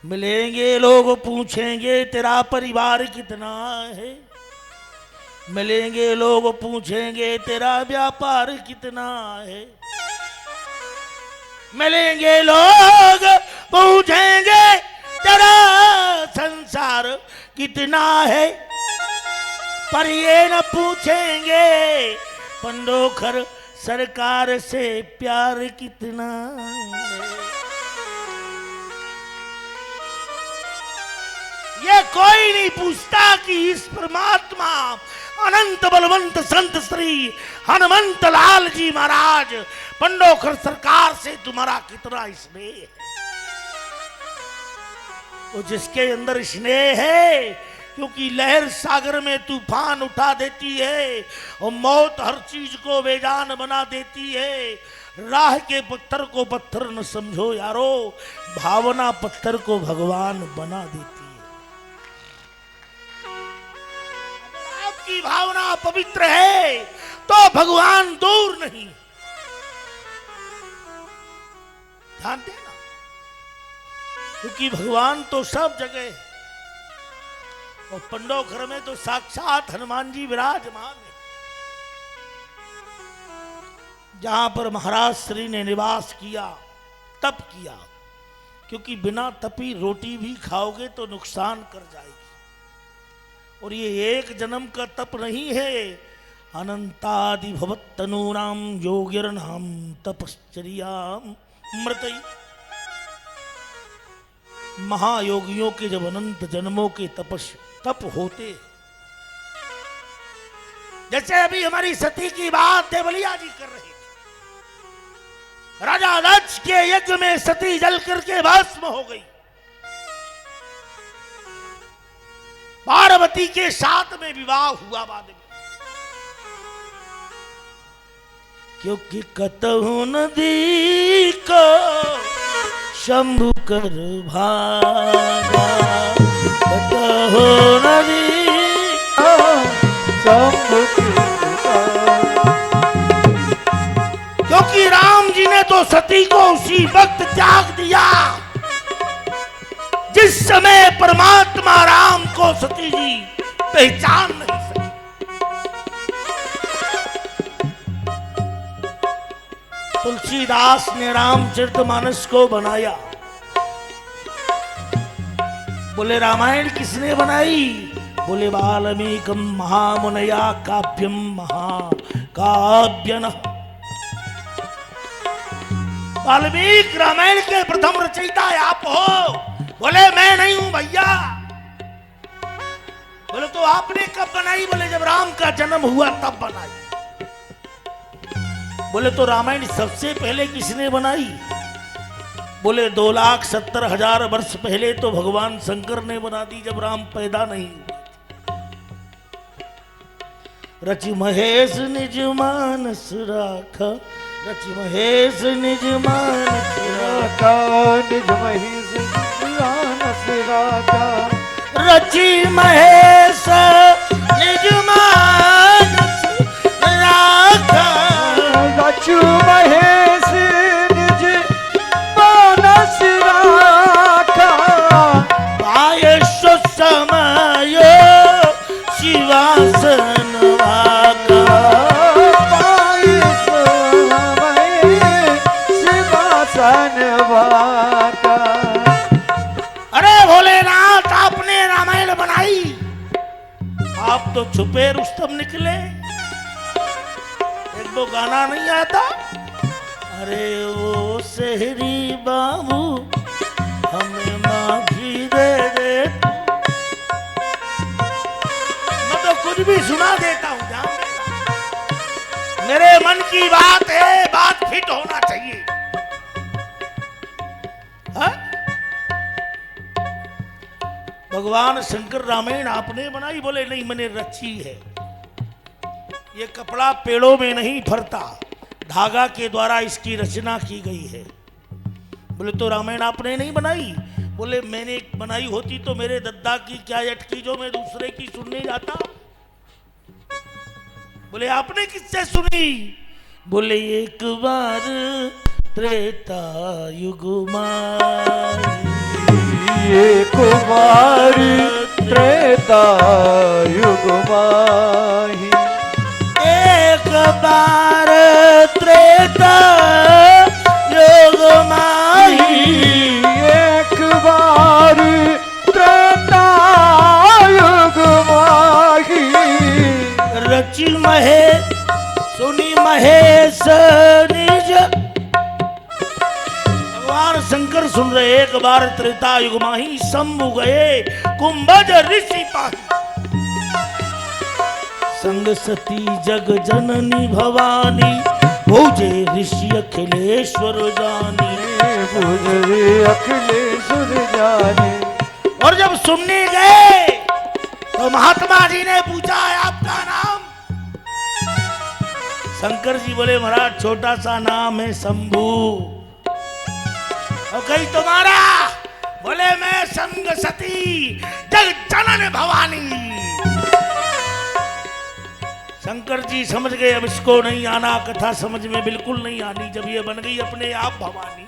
मिलेंगे लोग पूछेंगे तेरा परिवार कितना है, मिलेंगे लोग पूछेंगे तेरा व्यापार कितना है, मिलेंगे लोग पूछेंगे तेरा संसार कितना है, पर ये न पूछेंगे पंडोखर सरकार से प्यार कितना है। ये कोई नहीं पूछता कि इस परमात्मा अनंत बलवंत संत श्री हनुमंत लाल जी महाराज पंडोखर सरकार से तुम्हारा कितना स्नेह है। वो जिसके अंदर स्नेह है, क्योंकि लहर सागर में तूफान उठा देती है और मौत हर चीज को बेजान बना देती है। राह के पत्थर को पत्थर न समझो यारो, भावना पत्थर को भगवान बना देती है। की भावना पवित्र है तो भगवान दूर नहीं, ध्यान देना, क्योंकि भगवान तो सब जगह है। और पंडोखर में तो साक्षात हनुमान जी विराजमान है, जहां पर महाराज श्री ने निवास किया, तप किया, क्योंकि बिना तपी रोटी भी खाओगे तो नुकसान कर जाएगी। और ये एक जन्म का तप नहीं है, अनंतादि भवत्तनूनाम योगिर्नाम तपश्चर्याम मृतई। महायोगियों के जब अनंत जन्मों के तप होते, जैसे अभी हमारी सती की बात देवलिया जी कर रहे थे, राजा दक्ष के यज्ञ में सती जल करके भस्म हो गई, पार्वती के साथ में विवाह हुआ बाद में, क्योंकि कतहु नदी को शंभु कर भागा, कतहु नदी शंभु क्योंकि राम जी ने तो सती को उसी वक्त त्याग दिया जिस समय परमात्मा राम को सती जी पहचान नहीं सकी। तुलसीदास ने रामचरितमानस को बनाया, बोले रामायण किसने बनाई? बोले वाल्मीकि महामुनया काव्यम महाकाव्यन। वाल्मीकि रामायण के प्रथम रचयिता आप हो। बोले मैं नहीं हूं भैया। बोले तो आपने कब बनाई? बोले जब राम का जन्म हुआ तब बनाई। बोले तो रामायण सबसे पहले किसने बनाई? बोले 2,70,000 वर्ष पहले तो भगवान शंकर ने बना दी, जब राम पैदा नहीं हुए। रचि महेश निज मानस राखा, रचि महेश निज मानस राखा, निज महेश मानस राखा, रचि महेश निज मानस राखा, रचु महेश निज मानस राखा, पायश समय शिवासन वाका, पायस समय शिवासन वाका। अरे भोलेनाथ आपने रामायण बनाई, आप तो छुपे रुस्तम निकले। एक वो गाना नहीं आता, अरे वो शहरी बाबू हमें माफी दे दे। मैं तो कुछ भी सुना देता हूं, जान देता। मेरे मन की बात है, बात फिट होना चाहिए। हा? भगवान शंकर रामायण आपने बनाई? बोले नहीं, मैंने रची है। ये कपड़ा पेड़ों में नहीं फरता, धागा के द्वारा इसकी रचना की गई है। बोले तो रामायण आपने नहीं बनाई? बोले मैंने बनाई होती तो मेरे दद्दा की क्या अटकी जो मैं दूसरे की सुनने जाता। बोले आपने किससे सुनी? बोले एक बार त्रेता युग एक बार त्रेता युग माही, एक बार त्रेता युग माही, एक बार त्रेता युग माही, रचि महेश सुनी महेश निज। भगवान शंकर सुन रहे, एक बार त्रेता युग माही, शंभु गए कुंभज ऋषि पाही, संग सती जग जननी भवानी, भोजे ऋषि अखिलेश्वर जानी, भुजरे अखिलेश्वर जाने। और जब सुनने गए तो महात्मा जी ने पूछा है आपका नाम? शंकर जी बोले महाराज छोटा सा नाम है शंभू। और कहीं तुम्हारा? बोले मैं संग सती जग जनन भवानी। शंकर जी समझ गए अब इसको नहीं आना, कथा समझ में बिल्कुल नहीं आनी जब ये बन गई अपने आप भवानी।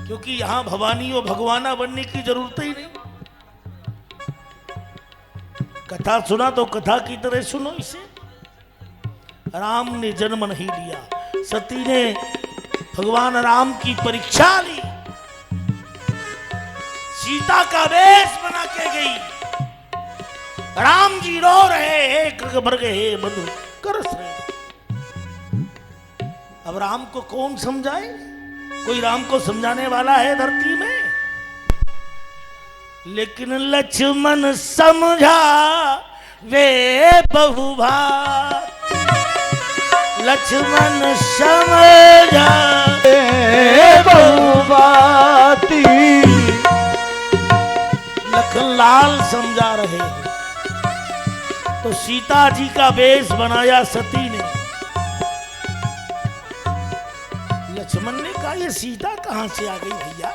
क्योंकि यहां भवानी और भगवाना बनने की जरूरत ही नहीं। कथा सुना तो कथा की तरह सुनो इसे। राम ने जन्म नहीं लिया, सती ने भगवान राम की परीक्षा ली, सीता का वेश बना के गई। राम जी रो रहे हैं, मर गए हे बंधु करस रहे। अब राम को कौन समझाए? कोई राम को समझाने वाला है धरती में? लेकिन लक्ष्मण समझा वे बहुभात, लक्ष्मण समझा बहुबाती, लखनलाल समझा रहे हैं। तो सीता जी का वेश बनाया सती ने। लक्ष्मण ने कहा ये सीता कहां से आ गई भैया?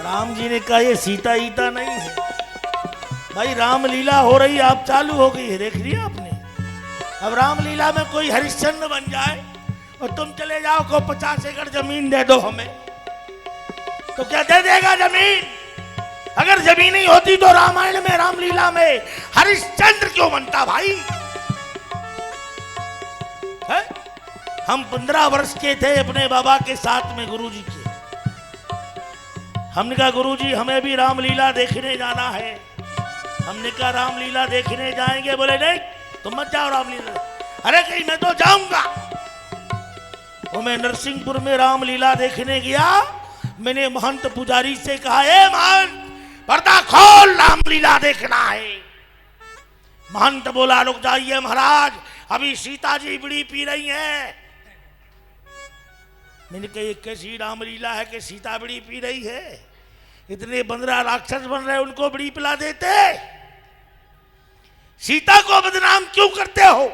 राम जी ने कहा ये सीता ईता नहीं है भाई, रामलीला हो रही, आप चालू हो गई है, देख लिया आपने। अब रामलीला में कोई हरिश्चंद्र बन जाए और तुम चले जाओ को 50 एकड़ जमीन दे दो हमें, तो क्या दे देगा जमीन? अगर जमीन ही होती तो रामायण में रामलीला में हरिश्चंद्र क्यों बनता भाई? है? हम 15 वर्ष के थे अपने बाबा के साथ में गुरुजी के। हमने कहा गुरुजी हमें भी रामलीला देखने जाना है। हमने कहा रामलीला देखने जाएंगे। बोले नहीं तुम मत जाओ रामलीला। अरे कहीं मैं तो जाऊंगा। वो मैं नरसिंहपुर में रामलीला देखने गया। मैंने महंत पुजारी से कहा ए महंत पर्दा खोल रामलीला देखना है। महंत बोला रुक जाइए महाराज अभी सीता जी बीड़ी पी रही हैं। मैंने कहा ये कैसी रामलीला है कि सीता बीड़ी पी रही है? इतने 15 राक्षस बन रहे उनको बीड़ी पिला देते। सीता को बदनाम क्यों करते हो?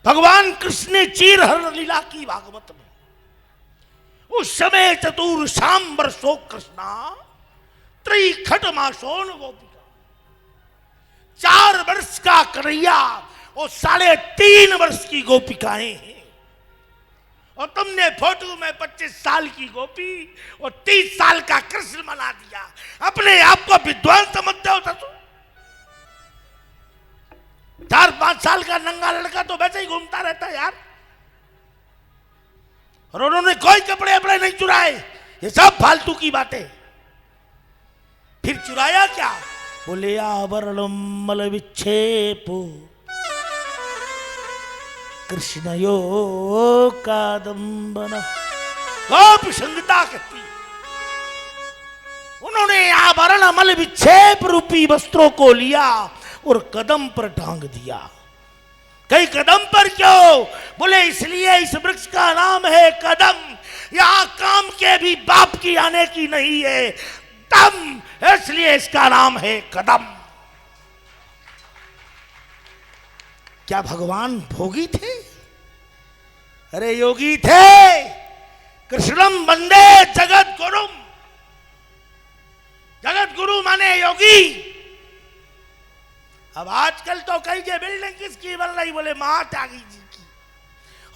भगवान कृष्ण ने चीरहरण लीला की भागवत में। उस समय चतुर शाम वर्षो कृष्णा त्रिखट मासोन गोपिका। 4 वर्ष का कन्हैया और 3.5 वर्ष की गोपिकाएं हैं। और तुमने फोटो में 25 साल की गोपी और 30 साल का कृष्ण बना दिया। अपने आप को विद्वान समझते हो? 4-5 साल का नंगा लड़का तो वैसे ही घूमता रहता है यार। और उन्होंने कोई कपड़े अपने नहीं चुराए। ये सब फालतू की बातें। फिर चुराया क्या? बोले आवरणम मल विक्षेपो कृष्णयो कादम्बना। गोप संगता कहती। उन्होंने आवरण मल विक्षेप रूपी वस्त्रों को लिया और कदम पर टांग दिया। कई कदम पर क्यों? बोले इसलिए इस वृक्ष का नाम है कदम। यहां काम के भी बाप की आने की नहीं है दम, इसलिए इसका नाम है कदम। क्या भगवान भोगी थे? अरे योगी थे। कृष्णम वंदे जगत गुरुम। जगत गुरु माने योगी। अब आजकल तो कई जे बिल्डिंग किसकी बन रही? बोले महात्यागी जी की।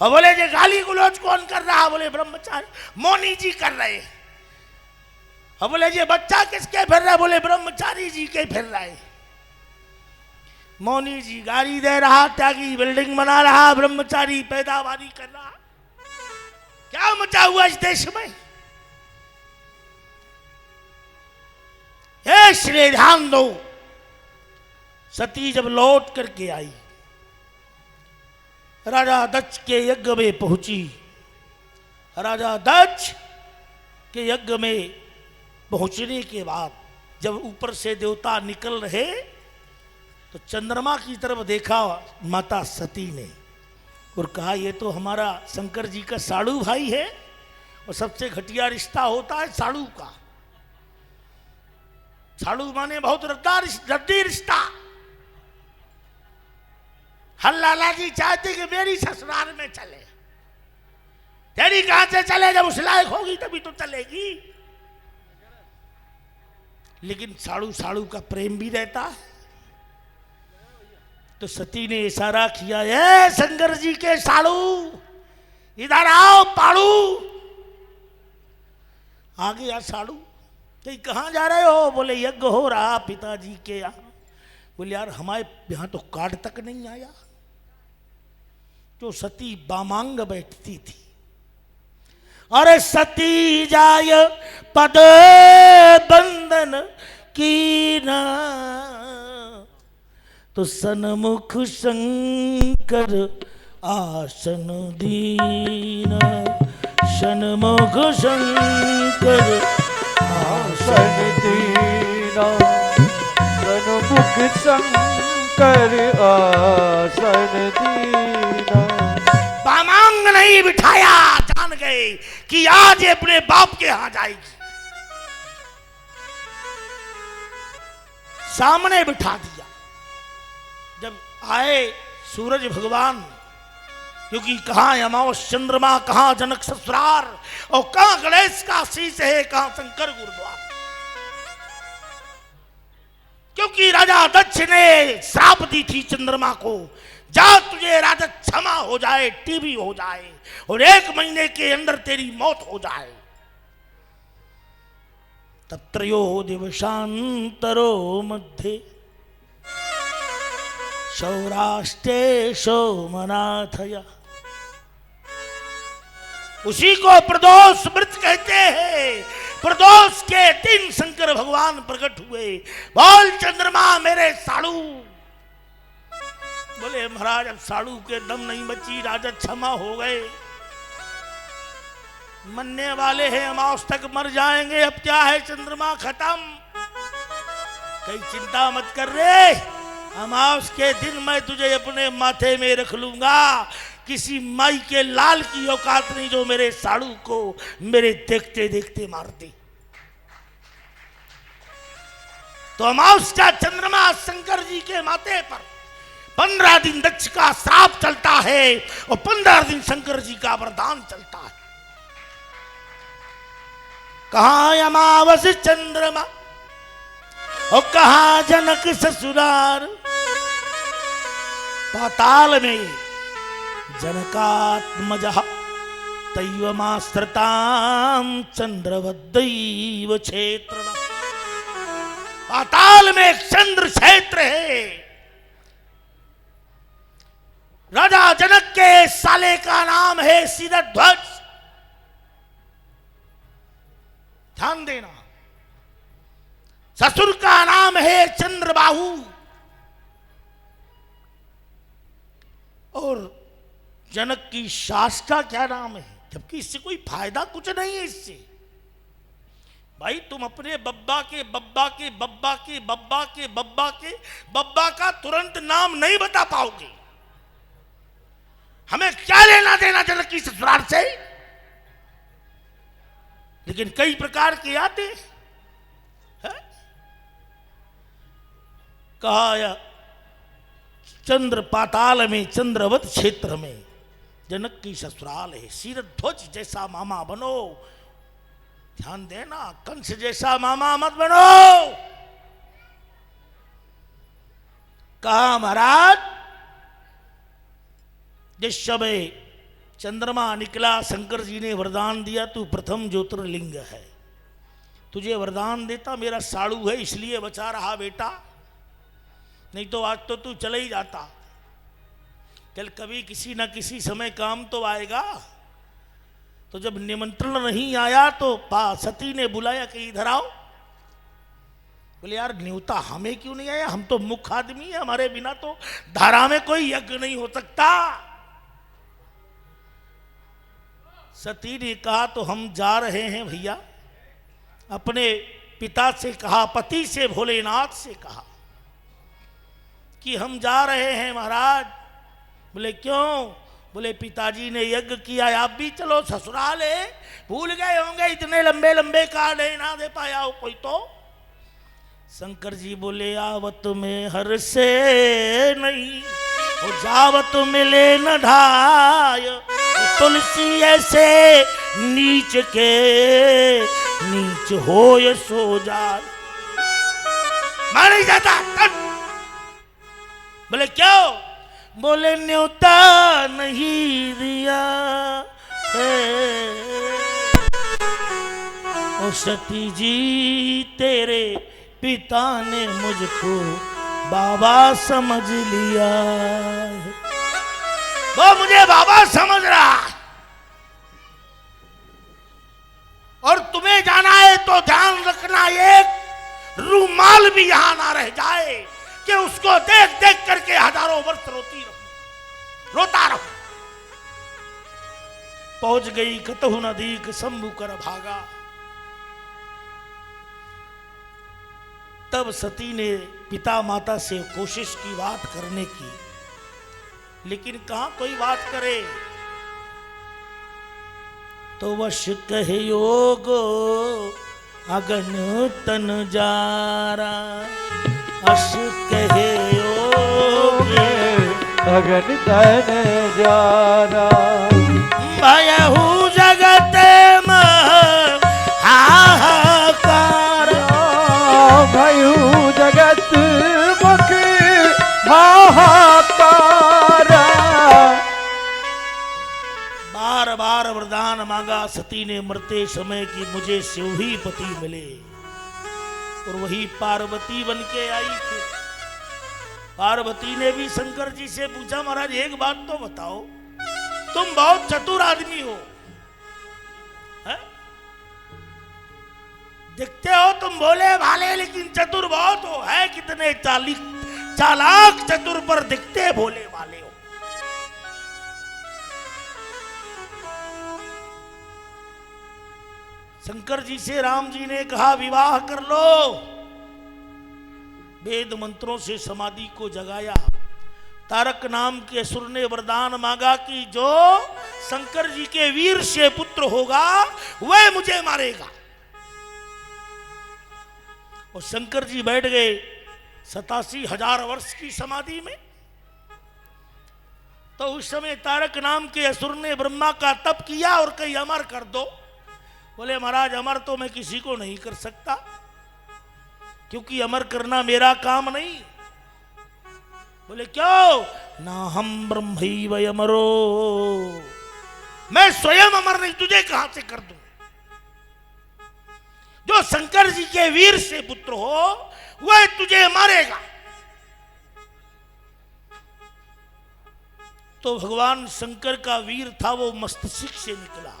और बोले जे गाली गुलोच कौन कर रहा? बोले ब्रह्मचारी मौनी जी कर रहे। और बोले जे बच्चा किसके फिर रहे? बोले ब्रह्मचारी जी के फिर रहे। मौनी जी गाली दे रहा, त्यागी बिल्डिंग बना रहा, ब्रह्मचारी पैदावारी कर रहा। क्या मचा हुआ इस देश में? इसलिए ध्यान दो। सती जब लौट करके आई, राजा दक्ष के यज्ञ में पहुंची। राजा दक्ष के यज्ञ में पहुंचने के बाद जब ऊपर से देवता निकल रहे तो चंद्रमा की तरफ देखा माता सती ने और कहा ये तो हमारा शंकर जी का साड़ू भाई है। और सबसे घटिया रिश्ता होता है साड़ू का। साड़ू माने बहुत रद्दी रिश्ता। हर लाला जी चाहते कि मेरी ससुराल में चले। तेरी कहां से चले? जब उस लायक होगी तभी तो चलेगी। लेकिन साड़ू साड़ू का प्रेम भी रहता है। तो सती ने इशारा किया है शंकर जी के साड़ू इधर आओ पाड़ू। आ गया साड़ू। तो कहां जा रहे हो? बोले यज्ञ हो रहा पिताजी के यहां। बोले यार हमारे यहां तो कार्ड तक नहीं आया। तो सती बामांग बैठती थी। अरे सती जाय पद बंधन की ना तो सन्मुख शंकर आसन दीना। सन्मुख शंकर आसन दीना। सन्मुख शंकर आसन दीना। बामांग नहीं बिठाया। जान गए कि आज अपने बाप के यहां जाएगी। सामने बिठा दिया। जब आए सूरज भगवान, क्योंकि कहां अमावस चंद्रमा, कहां जनक ससुराल और कहां गणेश का शीश है, कहां शंकर गुरुद्वार। क्योंकि राजा दक्ष ने श्राप दी थी चंद्रमा को, जा तुझे राजा क्षमा हो जाए, टीबी हो जाए और 1 महीने के अंदर तेरी मौत हो जाए। तत्रयो दिवसांतरो मध्ये सौराष्ट्रे सोमनाथया। उसी को प्रदोष व्रत कहते हैं। प्रदोष के दिन शंकर भगवान प्रकट हुए। बोल चंद्रमा मेरे साड़ू। बोले महाराज अब साड़ू के दम नहीं बची, राजा क्षमा हो गए, मरने वाले हैं, अमावस तक मर जाएंगे, अब क्या है चंद्रमा खत्म, कहीं चिंता मत कर रे, अमावस के दिन मैं तुझे अपने माथे में रख लूंगा, किसी माई के लाल की औकात नहीं जो मेरे साड़ू को मेरे देखते देखते मार दे। तो अमावस का चंद्रमा शंकर जी के माथे पर 15 दिन दक्ष का श्राप चलता है और 15 दिन शंकर जी का वरदान चलता है। कहां अमावस चंद्रमा और कहां जनक ससुराल, पाताल में जनकात्मजः तैवमाश्रितां चंद्रवद्दैव क्षेत्र। पाताल में एक चंद्र क्षेत्र है। राजा जनक के साले का नाम है सिरध्वज। ध्यान देना, ससुर का नाम है चंद्रबाहु और जनक की सास का क्या नाम है, जबकि इससे कोई फायदा कुछ नहीं है इससे। भाई तुम अपने बब्बा के बब्बा के बब्बा के बब्बा के बब्बा के बब्बा का तुरंत नाम नहीं बता पाओगे। हमें क्या लेना देना जनक की ससुराल से। लेकिन कई प्रकार के आते हैं। कहा चंद्र पाताल में चंद्रवत क्षेत्र में जनक की ससुराल है, सिरध्वज जैसा मामा बनो। ध्यान देना, कंस जैसा मामा मत बनो। कहा महाराज जिस समय चंद्रमा निकला शंकर जी ने वरदान दिया तू प्रथम ज्योतिर्लिंग है, तुझे वरदान देता मेरा साड़ू है इसलिए बचा रहा बेटा, नहीं तो आज तो तू चला ही जाता। कल कभी किसी न किसी समय काम तो आएगा। तो जब निमंत्रण नहीं आया तो सती ने बुलाया कि इधर आओ। बोले यार न्योता हमें क्यों नहीं आया, हम तो मुख्य आदमी है, हमारे बिना तो धारा में कोई यज्ञ नहीं हो सकता। सती ने कहा तो हम जा रहे हैं भैया। अपने पिता से कहा, पति से भोलेनाथ से कहा कि हम जा रहे हैं महाराज। बोले क्यों? बोले पिताजी ने यज्ञ किया, आप भी चलो, ससुराल है, भूल गए होंगे, इतने लंबे लंबे कार्ड ना दे पाया हो कोई तो। शंकर जी बोले आवत में हर से नहीं, जावत मिले न ढाय, तुलसी ऐसे नीच के नीच होय सो जाए। मैं नहीं जाता। बोले क्यों? बोले न्योता नहीं दिया है ओ सती जी, तेरे पिता ने मुझको बाबा समझ लिया है। वो मुझे बाबा समझ रहा है और तुम्हें जाना है तो ध्यान रखना एक रूमाल भी यहां ना रह जाए कि उसको देख देख करके हजारों वर्ष रोता रहूं। पहुंच गई कतहु नदीक शंभु कर भागा। तब सती ने पिता माता से कोशिश की बात करने की, लेकिन कहां कोई बात करे। तो वश कहे योगो अगन तन जारा, अश कहे योगे अगन तन जारा, भयहु जगत हाहाकार, भयहु जगत मुख हाहाकार। बार बार वरदान मांगा सती ने मरते समय कि मुझे शिव ही पति मिले, और वही पार्वती बन के आई थी। पार्वती ने भी शंकर जी से पूछा महाराज एक बात तो बताओ, तुम बहुत चतुर आदमी हो, है? दिखते हो तुम भोले भाले, लेकिन चतुर बहुत हो। है कितने चालाक चतुर, पर दिखते भोले भाले हो। शंकर जी से राम जी ने कहा विवाह कर लो। वेद मंत्रों से समाधि को जगाया। तारक नाम के असुर ने वरदान मांगा कि जो शंकर जी के वीर से पुत्र होगा वह मुझे मारेगा। और शंकर जी बैठ गए 87,000 वर्ष की समाधि में। तो उस समय तारक नाम के असुर ने ब्रह्मा का तप किया और कहीं अमर कर दो। बोले महाराज अमर तो मैं किसी को नहीं कर सकता, क्योंकि अमर करना मेरा काम नहीं। बोले क्यों? ना हम ब्रह्मैव अमरो, मैं स्वयं अमर नहीं, तुझे कहां से कर दूं? जो शंकर जी के वीर से पुत्र हो वह तुझे मारेगा। तो भगवान शंकर का वीर था वो मस्तिष्क से निकला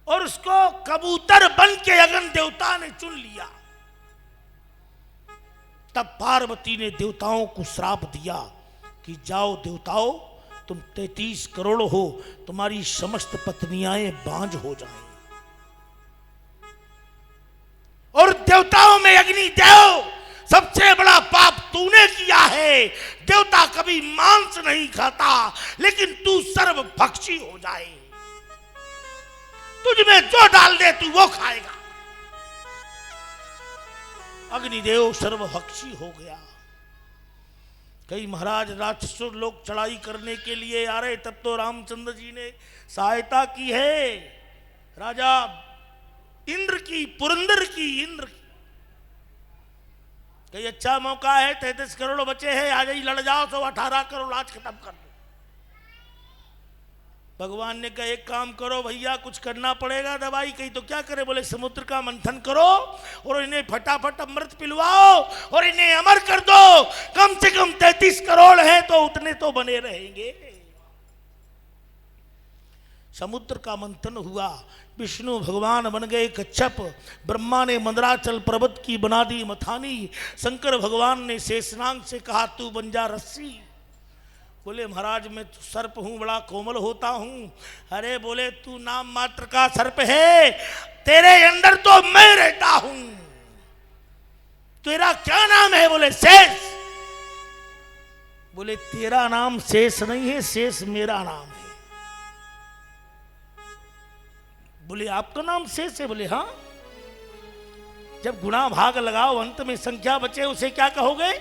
और उसको कबूतर बन के अगन देवता ने चुन लिया। तब पार्वती ने देवताओं को श्राप दिया कि जाओ देवताओं, तुम 33 करोड़ हो, तुम्हारी समस्त पत्नियां बांझ हो जाएं। और देवताओं में अग्निदेव सबसे बड़ा पाप तूने किया है। देवता कभी मांस नहीं खाता, लेकिन तू सर्वभक्षी हो जाए। तुझमें जो डाल दे तू वो खाएगा। अग्निदेव सर्वभक्षी हो गया। कई महाराज राक्षसों लोग चढ़ाई करने के लिए आ रहे, तब तो रामचंद्र जी ने सहायता की है। राजा इंद्र की, पुरंदर की, इंद्र की। कई अच्छा मौका है, 33 करोड़ बचे हैं, आज ही लड़ जाओ, तो 18 करोड़ आज खत्म कर दो। भगवान ने कहा एक काम करो भैया, कुछ करना पड़ेगा दवाई। कही तो क्या करे? बोले समुद्र का मंथन करो और इन्हें फटाफट अमृत पिलवाओ और इन्हें अमर कर दो। कम से कम 33 करोड़ है तो उतने तो बने रहेंगे। समुद्र का मंथन हुआ, विष्णु भगवान बन गए कच्छप, ब्रह्मा ने मंदराचल पर्वत की बना दी मथानी, शंकर भगवान ने शेषनाग से कहा तू बन जा रस्सी। बोले महाराज मैं तो सर्प हूं, बड़ा कोमल होता हूं। अरे बोले तू नाम मात्र का सर्प है, तेरे अंदर तो मैं रहता हूं। तेरा क्या नाम है? बोले शेष। बोले तेरा नाम शेष नहीं है, शेष मेरा नाम है। बोले आपका नाम शेष है? बोले हाँ। जब गुणा भाग लगाओ अंत में संख्या बचे उसे क्या कहोगे?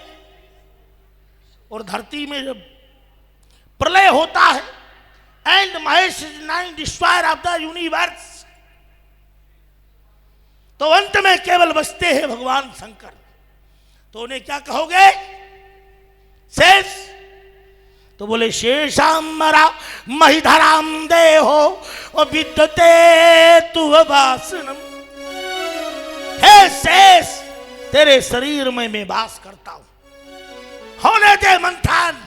और धरती में जब प्रलय होता है, and Mahesh is nine destroyer of the universe, तो अंत में केवल बचते हैं भगवान शंकर। तो उन्हें क्या कहोगे? शेष। तो बोले शेषामरा महिधराम देहो और विद्यते तु वासनम। हे शेष, तेरे शरीर में मैं वास करता हूं, होने दे मंथन।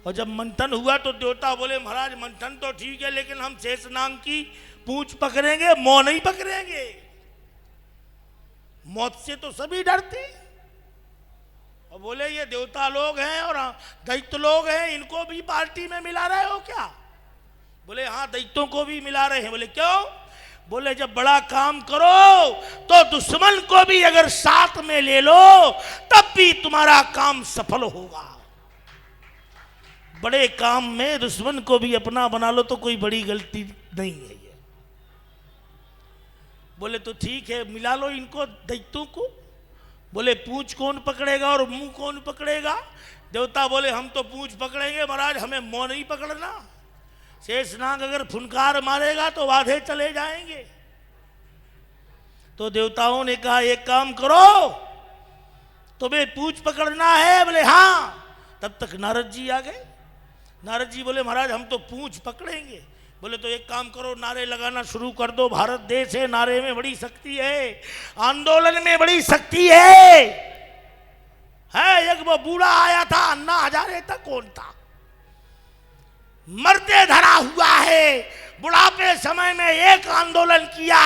और जब मंथन हुआ तो देवता बोले महाराज मंथन तो ठीक है, लेकिन हम शेषनाग की पूंछ पकड़ेंगे, मुंह नहीं पकड़ेंगे। मौत से तो सभी डरते। और बोले ये देवता लोग हैं और दैत्य लोग हैं, इनको भी पार्टी में मिला रहे हो क्या? बोले हाँ दैत्यों को भी मिला रहे हैं। बोले क्यों? बोले जब बड़ा काम करो तो दुश्मन को भी अगर साथ में ले लो तब भी तुम्हारा काम सफल होगा। बड़े काम में दुश्मन को भी अपना बना लो तो कोई बड़ी गलती नहीं है ये। बोले तो ठीक है मिला लो इनको दैत्यों को। बोले पूंछ कौन पकड़ेगा और मुंह कौन पकड़ेगा? देवता बोले हम तो पूंछ पकड़ेंगे महाराज, हमें मुंह नहीं पकड़ना। शेषनाग अगर फुनकार मारेगा तो आधे चले जाएंगे। तो देवताओं ने कहा एक काम करो, तुम्हें पूंछ पकड़ना है? बोले हाँ। तब तक नारद जी आ गए। नारद जी बोले महाराज हम तो पूंछ पकड़ेंगे। बोले तो एक काम करो, नारे लगाना शुरू कर दो। भारत देश है, नारे में बड़ी शक्ति है, आंदोलन में बड़ी शक्ति है। एक वो बूढ़ा आया था अन्ना हजारे तक, कौन था? मरते धरा हुआ है, बुढ़ापे समय में एक आंदोलन किया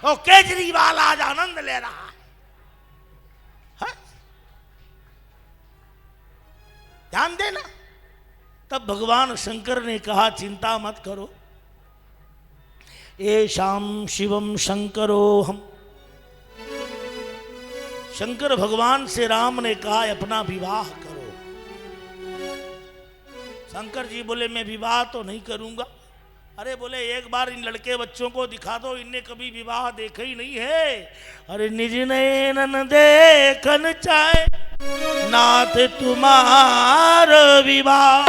और केजरीवाल आज आनंद ले रहा है। ध्यान देना। तब भगवान शंकर ने कहा चिंता मत करो, एषाम शिवम शंकरो हम। शंकर भगवान से राम ने कहा अपना विवाह करो। शंकर जी बोले मैं विवाह तो नहीं करूंगा। अरे बोले एक बार इन लड़के बच्चों को दिखा दो, इनने कभी विवाह देखा ही नहीं है। अरे निज नयन देखन चाहे नाथ तुम्हार विवाह।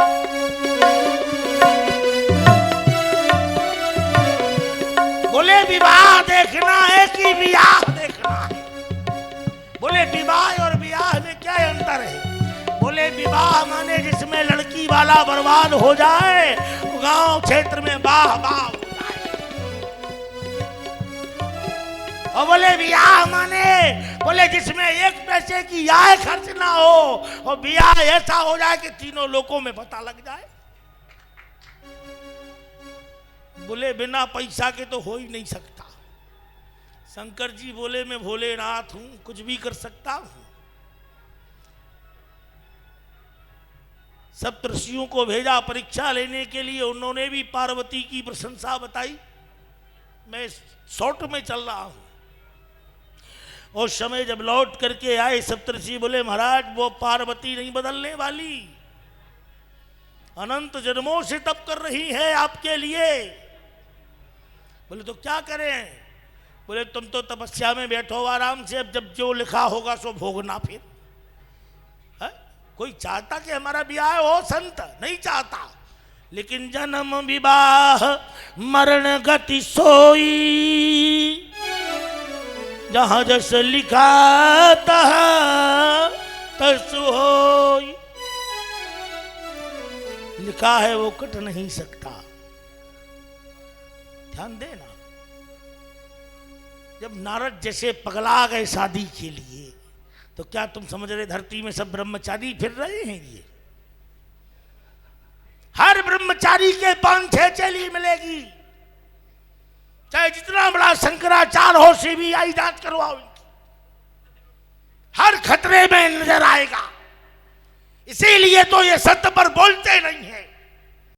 बोले विवाह देखना है कि विवाह देखना है? बोले विवाह और विवाह में क्या अंतर है? बोले विवाह माने जिसमें लड़की वाला बर्बाद हो जाए, गांव क्षेत्र में बाह बाह हो जाए। और बोले विवाह माने बोले जिसमें एक पैसे की आय खर्च ना हो और विवाह ऐसा हो जाए कि तीनों लोगों में पता लग जाए। बोले बिना पैसा के तो हो ही नहीं सकता। शंकर जी बोले मैं भोलेनाथ हूं, कुछ भी कर सकता हूं। सप्तऋषियों को भेजा परीक्षा लेने के लिए, उन्होंने भी पार्वती की प्रशंसा बताई। मैं शॉर्ट में चल रहा हूं। और समय जब लौट करके आए सप्तऋषि बोले महाराज वो पार्वती नहीं बदलने वाली, अनंत जन्मों से तप कर रही है आपके लिए। बोले तो क्या करें? बोले तुम तो तपस्या में बैठो आराम से, अब जब जो लिखा होगा सो भोगना। फिर है? कोई चाहता कि हमारा ब्याह हो? संत नहीं चाहता। लेकिन जन्म विवाह मरण गति सोई, जहां जस लिखा तहां तस होई। लिखा है वो कट नहीं सकता। ध्यान देना। जब नारद जैसे पगला गए शादी के लिए, तो क्या तुम समझ रहे धरती में सब ब्रह्मचारी फिर रहे हैं? ये हर ब्रह्मचारी के 5-6 चेली मिलेगी, चाहे जितना बड़ा शंकराचार्य हो, सीबीआई जांच करवाओ, हर खतरे में नजर आएगा। इसीलिए तो ये सत्य पर बोलते नहीं है।